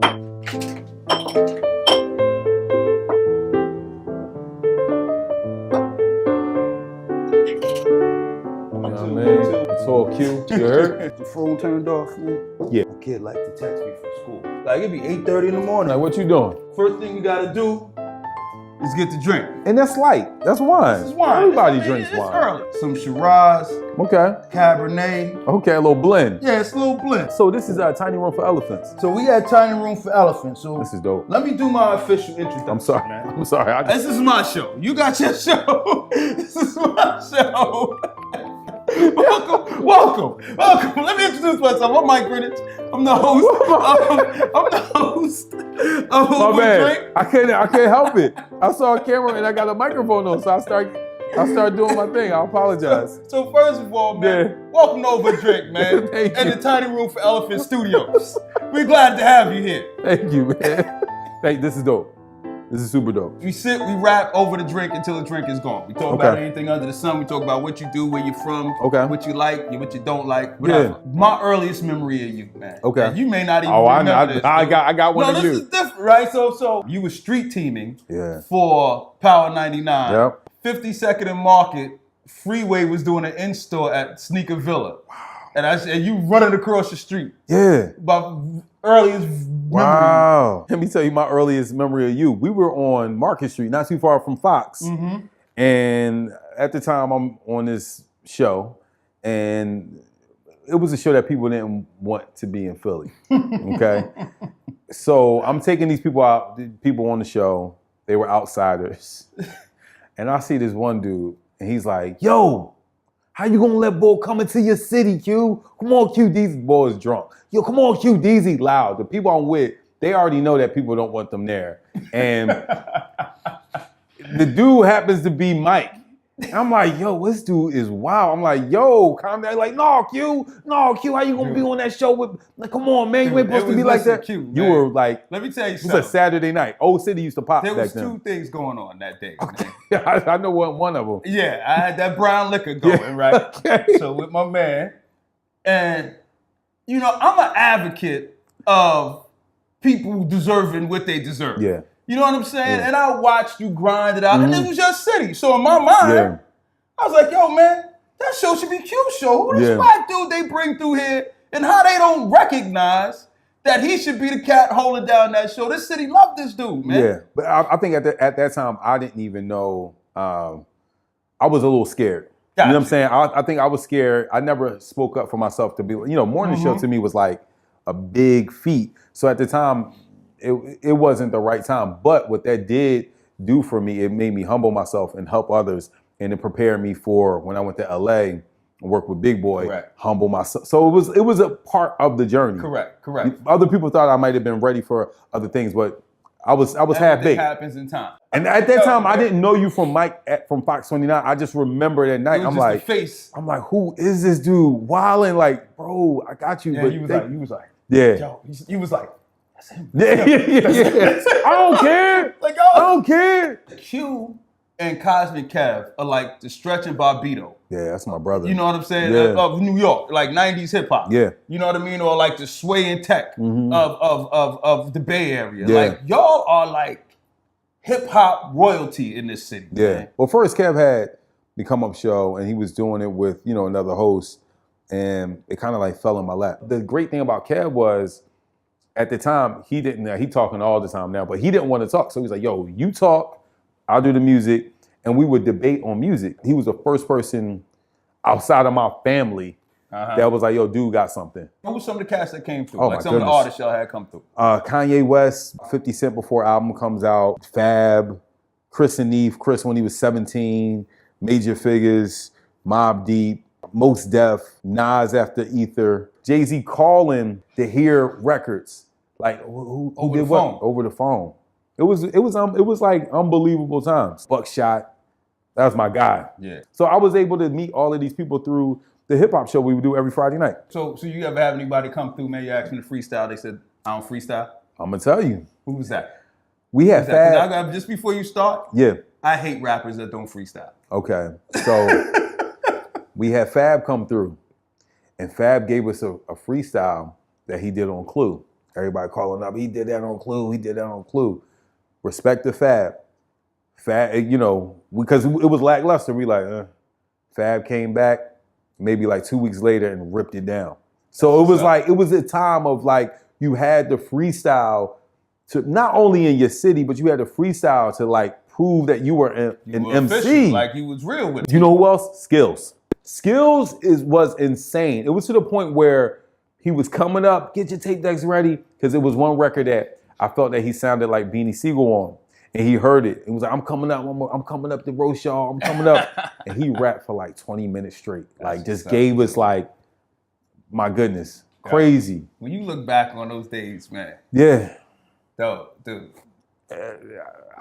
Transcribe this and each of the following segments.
It's all Q. You heard? The phone turned off, man. Yeah. My kid like to text me from school. Like it'd be 8:30 in the morning. Like, what you doing? First thing you gotta do is get the drink. And that's light. That's wine. This is wine. Everybody drinks it's wine. Early. Some Shiraz, Okay. Cabernet. Okay, a little blend. Yeah, it's a little blend. So this is a tiny room for elephants. So we had Tiny Room for Elephants. So This is dope. let me do my official introduction. I'm sorry. man. I'm sorry. This is my show. You got your show. This is my show. Welcome. Let me introduce myself. I'm Mike Greenwich. I'm the host. I'm the host of My bad. Drink. I can't help it. I saw a camera and I got a microphone on, so I start doing my thing. I apologize. So first of all, man, welcome to Overdrink, man, Thank and you. the Tiny Room for Elephant Studios. We're glad to have you here. Thank you, man. Hey, this is dope. This is super dope. We sit, we rap over the drink until the drink is gone. We talk about anything under the sun. We talk about what you do, where you're from, what you like, what you don't like. Whatever. My earliest memory of you, man. Okay. And you may not even remember this. I got one of you. No, this is different, right? So you were street teaming for Power 99. Yep. 52nd and Market, Freeway was doing an in-store at Sneaker Villa. Wow. And you running across the street. Yeah. My earliest memory. Wow. Let me tell you my earliest memory of you. We were on Market Street, not too far from Fox. Mm-hmm. And at the time, I'm on this show, and it was a show that people didn't want to be in Philly. Okay. So I'm taking these people out, people on the show. They were outsiders. And I see this one dude, and he's like, yo, how you gonna let Bull come into your city, Q? Come on, Q, these boys drunk. Yo, come on, Q, DZ loud. The people I'm with, they already know that people don't want them there. And the dude happens to be Mike. And I'm like, yo, this dude is wild. I'm like, yo, calm down. Like, no, Q, how you gonna be on that show with, like, come on, man, you ain't supposed to be like that. Q, you were like, let me tell you it something. was a Saturday night. Old City used to pop There back was then. two things going on that day. Okay. I know one of them. Yeah, I had that brown liquor going, right? Okay. So with my man, and you know, I'm an advocate of people deserving what they deserve. Yeah. You know what I'm saying? Yeah. And I watched you grind it out, and this was your city. So in my mind, I was like, yo, man, that show should be Q's show. Who this black dude they bring through here, and how they don't recognize that he should be the cat holding down that show. This city loved this dude, man. Yeah, but I think at that time, I didn't even know. I was a little scared. You know what I'm saying? I think I was scared. I never spoke up for myself to be, morning show to me was like a big feat. So at the time, it wasn't the right time. But what that did do for me, it made me humble myself and help others, and it prepared me for when I went to LA and worked with Big Boy, humble myself. So it was a part of the journey. Correct. Other people thought I might have been ready for other things, but I was half baked. It happens in time. And at that time, I didn't know you from Mike from Fox 29. I just remember that night. I'm like, face. I'm like, who is this dude? Wildin', like, bro, I got you. Yeah, but he was like, yeah. Yo, he was like, that's him. Yeah. I don't care. Like, I don't care. Q and Cosmic Kev are like the Stretch and Barbito. Yeah, that's my brother. You know what I'm saying? Yeah. Of New York, like 90s hip hop. Yeah. You know what I mean? Or like the Sway and Tech of the Bay Area. Yeah. Like y'all are like hip hop royalty in this city. Yeah. Man. Well, first Kev had the come up show, and he was doing it with another host, and it kind of like fell in my lap. The great thing about Kev was, at the time, he talking all the time now, but he didn't want to talk. So he's like, yo, you talk, I'll do the music, and we would debate on music. He was the first person outside of my family that was like, yo, dude got something. What was some of the cast that came through? Oh, like my some of the goodness. artists y'all had come through? Kanye West, 50 Cent before album comes out, Fab, Chris and Eve, Chris when he was 17, Major Figures, Mobb Deep, Mos Def, Nas after Ether, Jay-Z calling to hear records. Like who Over did the what? phone. Over the phone. It was like unbelievable times. Buckshot, that was my guy. Yeah. So I was able to meet all of these people through the hip hop show we would do every Friday night. So you ever have anybody come through, man, you asked me to freestyle, they said, I don't freestyle? I'm gonna tell you. Who was that? We had Fab. Just before you start, Yeah. I hate rappers that don't freestyle. Okay. So we had Fab come through, and Fab gave us a freestyle that he did on Clue. Everybody calling up, he did that on Clue, he did that on Clue. Respect to Fab. Fab, because it was lackluster. We like, Fab came back maybe like 2 weeks later and ripped it down. So it was a time of like, you had the freestyle to not only in your city, but you had the freestyle to like prove that you were an MC. Official, like you was real with it. You know who else? Skills. Skills was insane. It was to the point where he was coming up, get your tape decks ready, because it was one record that I felt that he sounded like Beanie Siegel on. And he heard it. It was like, I'm coming up to roast y'all, I'm coming up. And he rapped for like 20 minutes straight. Like just gave us like, my goodness, crazy. When you look back on those days, man. Yeah. Dude.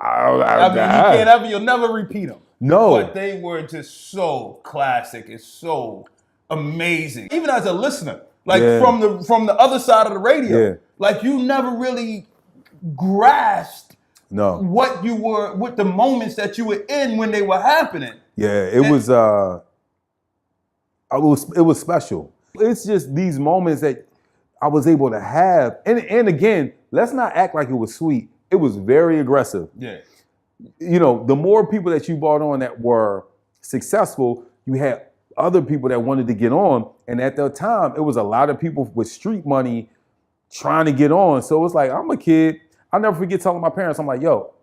I mean, you'll never repeat them. No. But they were just so classic. It's so amazing. Even as a listener, like from the other side of the radio, like you never really grasped what the moments that you were in when they were happening. Yeah, it was special. It's just these moments that I was able to have. And again, let's not act like it was sweet. It was very aggressive. Yeah. The more people that you brought on that were successful, you had other people that wanted to get on. And at the time, it was a lot of people with street money trying to get on. So it's like, I'm a kid. I'll never forget telling my parents, I'm like, yo,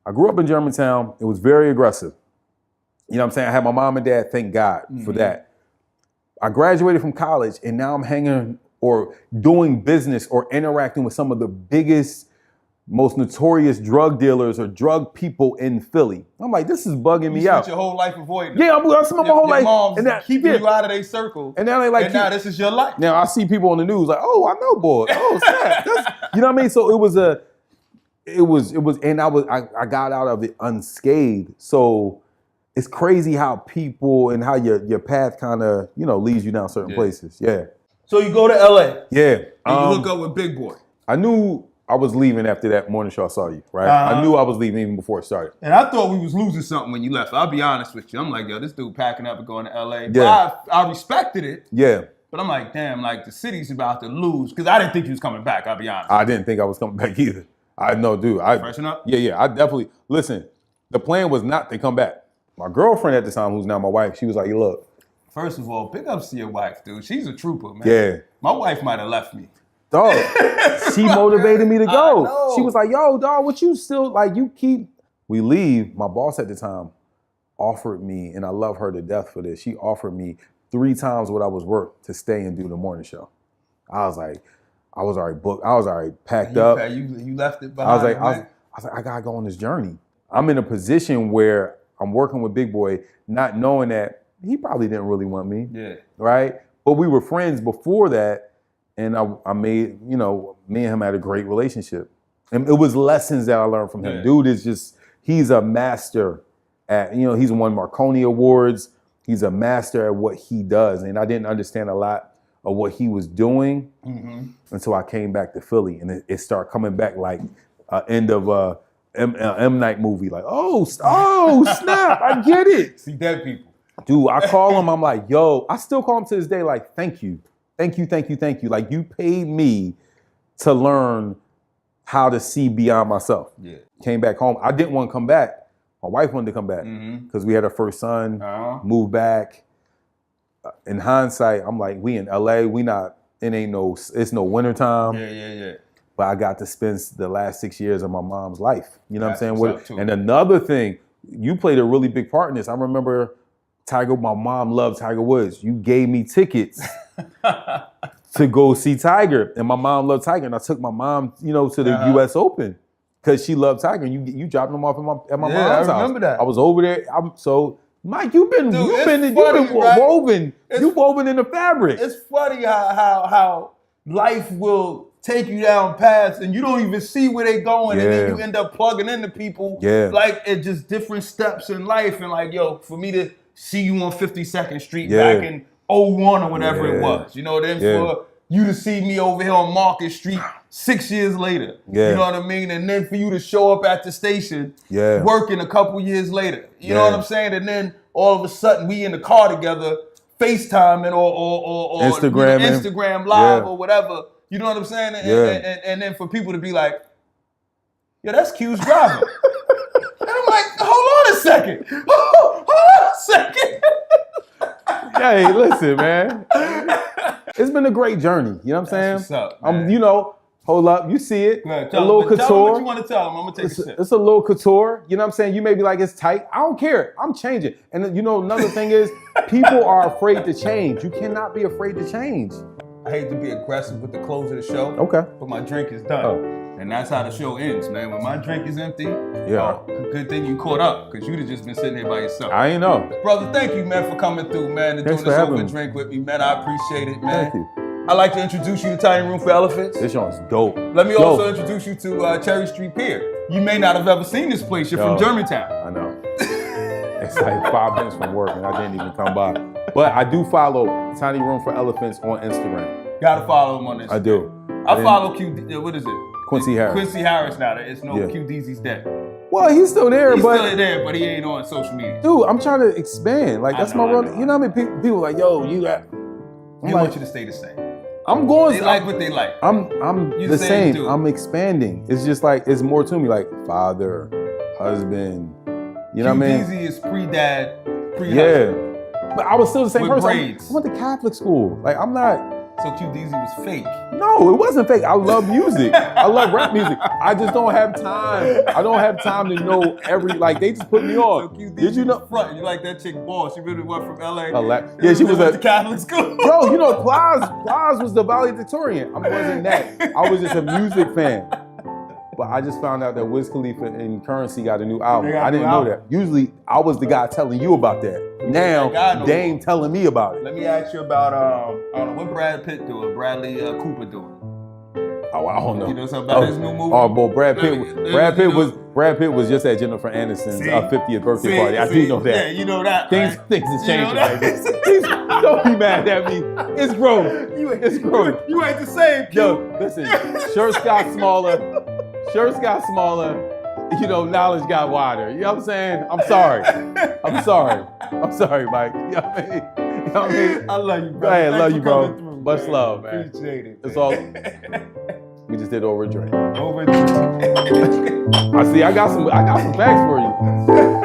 I grew up in Germantown. It was very aggressive. You know what I'm saying? I had my mom and dad, thank God for that. I graduated from college and now I'm hanging or doing business or interacting with some of the biggest, most notorious drug dealers or drug people in Philly. I'm like, this is bugging me out. You spent your whole life avoiding them. Yeah, I spent my whole life. Mom's keeping you out of their circle. And now they like, now this is your life. Now I see people on the news like, oh, I know boy. Oh, snap. You know what I mean? So it was, and I got out of it unscathed. So it's crazy how people and how your path kind of, leads you down certain places. Yeah. So you go to LA. Yeah. And you hook up with Big Boy. I knew I was leaving after that morning show I saw you, right? I knew I was leaving even before it started. And I thought we was losing something when you left. I'll be honest with you. I'm like, yo, this dude packing up and going to LA. But I respected it. Yeah. But I'm like, damn, like the city's about to lose. Because I didn't think he was coming back, I'll be honest. I didn't think I was coming back either. I know, dude. Freshen up? Yeah. I definitely, listen, the plan was not to come back. My girlfriend at the time, who's now my wife, she was like, look. First of all, big ups to your wife, dude. She's a trooper, man. Yeah. My wife might have left me. Dog, she motivated me to go. She was like, yo, dog, what you still, like, we leave. My boss at the time offered me, and I love her to death for this, she offered me 3 times what I was worth to stay and do the morning show. I was like, I was already booked. I was already packed up. You left it behind. I was like, I gotta go on this journey. I'm in a position where I'm working with Big Boy, not knowing that he probably didn't really want me. Yeah. Right? But we were friends before that. And I made, me and him had a great relationship. And it was lessons that I learned from him. Dude he's a master at, he's won Marconi Awards. He's a master at what he does. And I didn't understand a lot of what he was doing until I came back to Philly. And it started coming back like end of M. Night movie. Like, oh, snap, I get it. See dead people. Dude, I call him, I'm like, yo, I still call him to this day like, thank you. Thank you. Like, you paid me to learn how to see beyond myself. Yeah. Came back home. I didn't want to come back. My wife wanted to come back because we had our first son, moved back. In hindsight, I'm like, we in LA, it's no wintertime. Yeah. But I got to spend the last 6 years of my mom's life. You know what I'm saying? And another thing, you played a really big part in this. I remember my mom loved Tiger Woods. You gave me tickets to go see Tiger. And my mom loved Tiger. And I took my mom, to the US Open because she loved Tiger. And you dropped them off at my mom's house. I remember that. I was over there. Mike, you've been woven in the fabric. It's funny how life will take you down paths and you don't even see where they're going, and then you end up plugging into people. Like it's just different steps in life. And like, yo, for me to see you on 52nd Street back in 01 or whatever it was. For you to see me over here on Market Street 6 years later. You know what I mean? And then for you to show up at the station working a couple years later. You know what I'm saying? And then all of a sudden we in the car together, FaceTime or Instagram Live or whatever. You know what I'm saying? And then for people to be like, yeah, that's Q's driving. And I'm like, hold on a second. Hold on a second. Hey, listen, man. It's been a great journey. You know what I'm saying? That's what's up, man. You know, hold up. You see it. Man, a little couture. Tell them what you want to tell them. I'm going to take a sip. It's a little couture. You know what I'm saying? You may be like, it's tight. I don't care. I'm changing. And you know, another thing is, people are afraid to change. You cannot be afraid to change. I hate to be aggressive with the close of the show. Okay. But my drink is done. Oh. And that's how the show ends, man. When my drink is empty, good thing you caught up, because you'd have just been sitting here by yourself. I ain't know. Brother, thank you, man, for coming through, man, and doing this over drink with me, man. I appreciate it, man. Thank you. I'd like to introduce you to Tiny Room for Elephants. This joint's dope. Let me also introduce you to Cherry Street Pier. You may not have ever seen this place. You're from Germantown. I know. It's like 5 minutes from work, and I didn't even come by. But I do follow Tiny Room for Elephants on Instagram. Gotta follow him on Instagram. I do. I follow what is it? Quincy Harris. Quincy Harris now. It's no Q Deezy's dead. Well, he's still there, he's still there, but he ain't on social media. Dude, I'm trying to expand. Like, that's my role. You know how many people like, yo, you got. They want you to stay the same. I'm going. They like what they like. I'm the same. Too. I'm expanding. It's just like, it's more to me, like father, husband. You know what I mean? Q Deezy is pre-dad, pre-husband. Yeah. But I was still the same person. Braids. I went to Catholic school. Like, I'm not. So Q Deezy was fake. No, it wasn't fake. I love music. I love rap music. I just don't have time. I don't have time to know they just put me on. So Q Deezy Did you know? Front. You like that chick Ball? She really went from LA. Yeah, she was at the Catholic school. Bro, you know, Plies was the valedictorian. I wasn't that. I was just a music fan. But I just found out that Wiz Khalifa and Currency got a new album. I didn't know that. Usually, I was the guy telling you about that. Now, Dame telling me about it. Let me ask you about, I don't know, what Brad Pitt doing? Bradley Cooper doing? Oh, I don't know. You know something about his new movie? Oh, boy, Brad Pitt was just at Jennifer Aniston's 50th birthday party. I do know that. Yeah, you know that. Things are changing. Don't be mad at me. It's growth. It's growth. You ain't the same, Q. Yo, listen, shirts got smaller. You know, knowledge got wider. You know what I'm saying? I'm sorry. I'm sorry, Mike. You know what I mean? You know what I mean? I love you, bro. I love you, bro. Through, much love, man. Appreciate it. It's all. We just did over a drink. Over a drink. I got some facts for you.